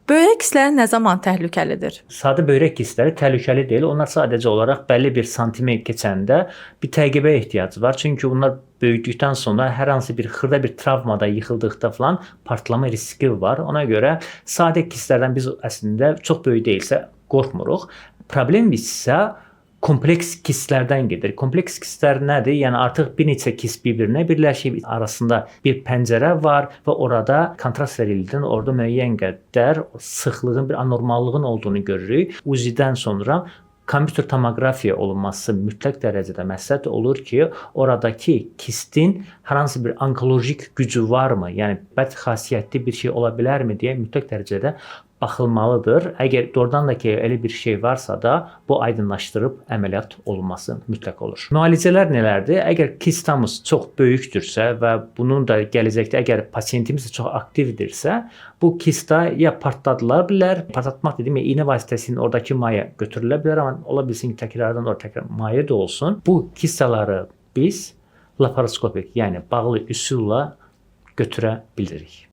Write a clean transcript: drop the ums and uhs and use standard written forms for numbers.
Böyrək kistləri nə zaman təhlükəlidir? Sadə böyrək kistləri təhlükəli deyil. Onlar sadəcə olaraq bəlli bir santime keçəndə bir təqibəyə ehtiyacı var. Çünki bunlar böyüdükdən sonra hər hansı bir xırda bir travmada yıxıldıqda falan partlama riski var. Ona görə sadə kistlərdən biz əslində çox böyük deyilsə qorxmuruq. Problem isə kompleks kistlərdən gedir. Kompleks kistlər nədir? Yəni artıq bir neçə kist bir-birinə birləşib, arasında bir pəncərə var və orada kontrast verildiyindən orada müəyyən qədər sıxlığın, bir anormallığın olduğunu görürük. UZI-dən sonra kompüter tomoqrafiya olunması mütləq dərəcədə məsləhət olur ki, oradakı kistin hər hansı bir onkolojik gücü varmı? Yəni bəd xasiyyətli bir şey ola bilərmi deyə mütləq dərəcədə baxılmalıdır. Əgər doğrudan da ki elə bir şey varsa da bu aydınlaşdırıb əməliyyat olunması mütləq olur. Müalicələr nələrdir? Əgər kistamız çox böyükdürsə və bunun da gələcəkdə əgər pasiyentimiz çox aktivdirsə, bu kista ya partladıla bilər. Partlatmaq dediyim iynə vasitəsilə oradakı maye götürülə bilər, amma ola bilsin ki, təkrardan orada təkrar maye də olsun. Bu kistaları biz laparoskopik, yəni bağlı üsulla götürə bilirik.